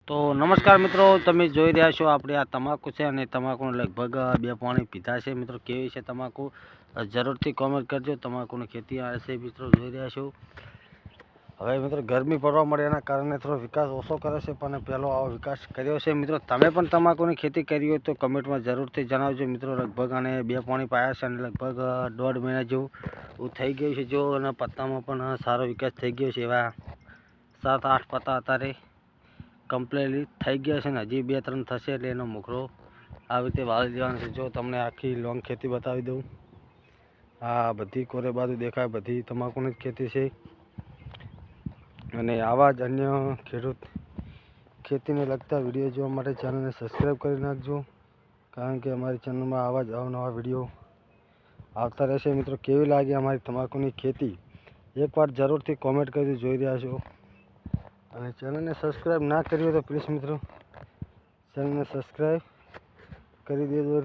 તો નમસ્કાર મિત્રો, તમે જોઈ રહ્યા છો આપણે આ તમાકુ છે અને તમાકુને લગભગ 2 પાણી પીધા છે મિત્રો. કેવી છે તમાકુ જરૂરથી કોમેન્ટ કરજો. તમાકુની ખેતી આ છે મિત્રો, જોઈ રહ્યા છો. હવે મિત્રો ગરમી પડવા મળે એના કારણે થોડો વિકાસ ઓછો કરે છે, પણ પહેલો આવો વિકાસ કર્યો છે મિત્રો. તમે પણ તમાકુની ખેતી કરી હોય તો કમેન્ટમાં જરૂરથી જણાવજો મિત્રો. લગભગ આને 2 પાણી પાયા છે અને લગભગ 1.5 મહિના જેવું થઈ ગયું છે. જો અને પત્તામાં પણ સારો વિકાસ થઈ ગયો છે. એવા 7-8 પત્તા અત્યારે કમ્પ્લીટલી થઈ ગયા છે ને હજી 2-3 થશે એટલે એનો મુખરો આવી રીતે વાળી દેવાનો છે. જો તમને આખી લોંગ ખેતી બતાવી દઉં, આ બધી કોરે બાજુ દેખાય, બધી તમાકુની જ ખેતી છે. અને આવા જ અન્ય ખેડૂત ખેતીને લગતા વિડીયો જોવા માટે ચેનલને સબસ્ક્રાઈબ કરી નાખજો, કારણ કે અમારી ચેનલમાં આવા જ અવનવા વિડીયો આવતા રહેશે મિત્રો. કેવી લાગી અમારી તમાકુની ખેતી એકવાર જરૂરથી કોમેન્ટ કરજો. જોઈ રહ્યા છો અને ચેનલને સબસ્ક્રાઈબ ના કરી હોય તો પ્લીઝ મિત્રો ચેનલને સબસ્ક્રાઈબ કરી દેજો.